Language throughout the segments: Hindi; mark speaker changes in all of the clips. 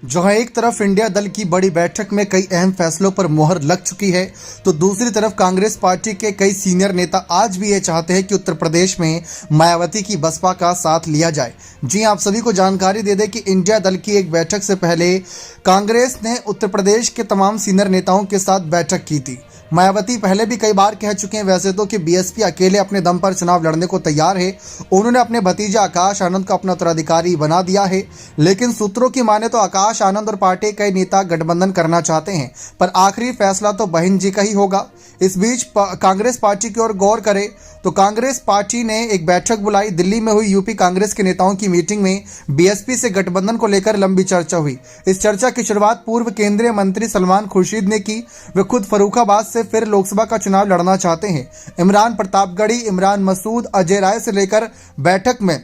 Speaker 1: जहां एक तरफ इंडिया दल की बड़ी बैठक में कई अहम फैसलों पर मुहर लग चुकी है, तो दूसरी तरफ कांग्रेस पार्टी के कई सीनियर नेता आज भी ये चाहते हैं कि उत्तर प्रदेश में मायावती की बसपा का साथ लिया जाए। जी आप सभी को जानकारी दे दें कि इंडिया दल की एक बैठक से पहले कांग्रेस ने उत्तर प्रदेश के तमाम सीनियर नेताओं के साथ बैठक की थी। मायावती पहले भी कई बार कह चुके हैं वैसे तो कि बीएसपी अकेले अपने दम पर चुनाव लड़ने को तैयार है। उन्होंने अपने भतीजे आकाश आनंद को अपना उत्तराधिकारी बना दिया है, लेकिन सूत्रों की माने तो आकाश आनंद और पार्टी के कई नेता गठबंधन करना चाहते हैं, पर आखिरी फैसला तो बहन जी का ही होगा। इस बीच कांग्रेस पार्टी की ओर गौर करें तो कांग्रेस पार्टी ने एक बैठक बुलाई। दिल्ली में हुई यूपी कांग्रेस के नेताओं की मीटिंग में बीएसपी से गठबंधन को लेकर लंबी चर्चा हुई। इस चर्चा की शुरुआत पूर्व केंद्रीय मंत्री सलमान खुर्शीद ने की। वे खुद फर्रुखाबाद से फिर लोकसभा का चुनाव लड़ना चाहते हैं। इमरान प्रतापगढ़ी, इमरान मसूद, अजय राय से लेकर बैठक में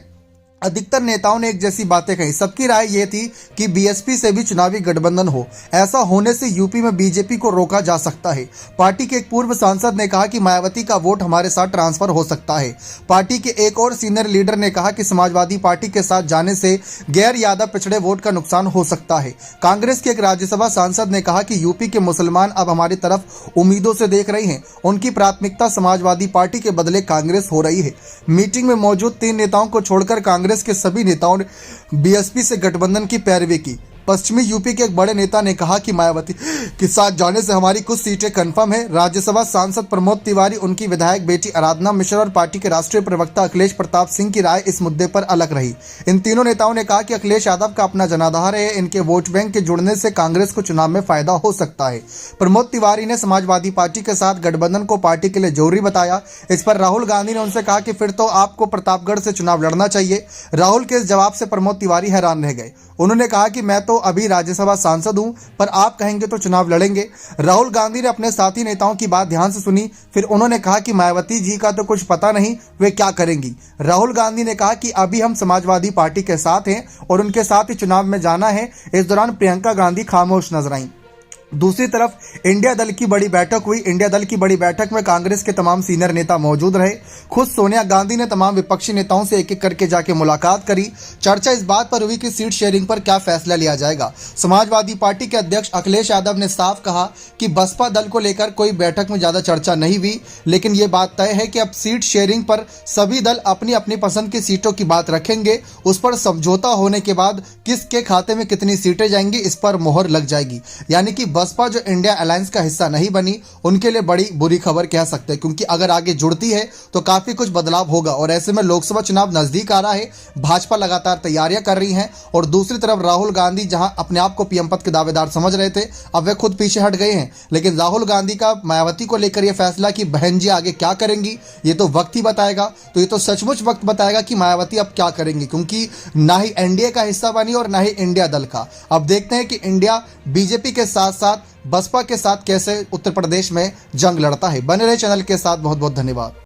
Speaker 1: अधिकतर नेताओं ने एक जैसी बातें कही। सबकी राय ये थी कि बीएसपी से भी चुनावी गठबंधन हो। ऐसा होने से यूपी में बीजेपी को रोका जा सकता है। पार्टी के एक पूर्व सांसद ने कहा कि मायावती का वोट हमारे साथ ट्रांसफर हो सकता है। पार्टी के एक और सीनियर लीडर ने कहा कि समाजवादी पार्टी के साथ जाने से गैर यादव पिछड़े वोट का नुकसान हो सकता है। कांग्रेस के एक राज्यसभा सांसद ने कहा कि यूपी के मुसलमान अब हमारी तरफ उम्मीदों से देख रहे हैं। उनकी प्राथमिकता समाजवादी पार्टी के बदले कांग्रेस हो रही है। मीटिंग में मौजूद 3 नेताओं को छोड़कर कांग्रेस के सभी नेताओं ने बीएसपी से गठबंधन की पैरवी की। पश्चिमी यूपी के एक बड़े नेता ने कहा कि मायावती के साथ जाने से हमारी कुछ सीटें कंफर्म है। राज्यसभा सांसद प्रमोद तिवारी, उनकी विधायक बेटी आराधना मिश्रा और पार्टी के राष्ट्रीय प्रवक्ता अखिलेश प्रताप सिंह की राय इस मुद्दे पर अलग रही। इन तीनों नेताओं ने कहा कि अखिलेश यादव का अपना जनाधार है। इनके वोट बैंक के जुड़ने से कांग्रेस को चुनाव में फायदा हो सकता है। प्रमोद तिवारी ने समाजवादी पार्टी के साथ गठबंधन को पार्टी के लिए जरूरी बताया। इस पर राहुल गांधी ने उनसे कहा कि फिर तो आपको प्रतापगढ़ से चुनाव लड़ना चाहिए। राहुल के इस जवाब से प्रमोद तिवारी हैरान रह गए। उन्होंने कहा कि मैं तो अभी राज्यसभा सांसद हूं, पर आप कहेंगे तो चुनाव लड़ेंगे। राहुल गांधी ने अपने साथी नेताओं की बात ध्यान से सुनी। फिर उन्होंने कहा कि मायावती जी का तो कुछ पता नहीं वे क्या करेंगी। राहुल गांधी ने कहा कि अभी हम समाजवादी पार्टी के साथ हैं और उनके साथ ही चुनाव में जाना है। इस दौरान प्रियंका गांधी खामोश नजर आईं। दूसरी तरफ इंडिया दल की बड़ी बैठक हुई। इंडिया दल की बड़ी बैठक में कांग्रेस के तमाम सीनियर नेता मौजूद रहे। खुद सोनिया गांधी ने तमाम विपक्षी नेताओं से एक एक करके जाके मुलाकात करी। चर्चा इस बात पर हुई कि सीट शेयरिंग पर क्या फैसला लिया जाएगा। समाजवादी पार्टी के अध्यक्ष अखिलेश यादव ने साफ कहा कि बसपा दल को लेकर कोई बैठक में ज्यादा चर्चा नहीं हुई, लेकिन ये बात तय है कि अब सीट शेयरिंग पर सभी दल अपनी अपनी पसंद की सीटों की बात रखेंगे। उस पर समझौता होने के बाद किसके खाते में कितनी सीटें जाएंगी, इस पर मोहर लग जाएगी। यानी कि बसपा जो इंडिया अलायंस का हिस्सा नहीं बनी, उनके लिए बड़ी बुरी खबर कह सकते हैं, क्योंकि अगर आगे जुड़ती है तो काफी कुछ बदलाव होगा। और ऐसे में लोकसभा चुनाव नजदीक आ रहा है, भाजपा लगातार तैयारियां कर रही है और दूसरी तरफ राहुल गांधी जहां अपने आप को पीएम पद के दावेदार समझ रहे थे, अब वे खुद पीछे हट गए हैं। लेकिन राहुल गांधी का मायावती को लेकर यह फैसला कि बहन जी आगे क्या करेंगी, ये तो वक्त ही बताएगा। तो ये तो सचमुच वक्त बताएगा कि मायावती अब क्या करेंगी, क्योंकि ना ही एनडीए का हिस्सा बनी और ना ही इंडिया दल का। अब देखते हैं कि इंडिया बीजेपी के साथ साथ बसपा के साथ कैसे उत्तर प्रदेश में जंग लड़ता है। बने रहे चैनल के साथ। बहुत बहुत धन्यवाद।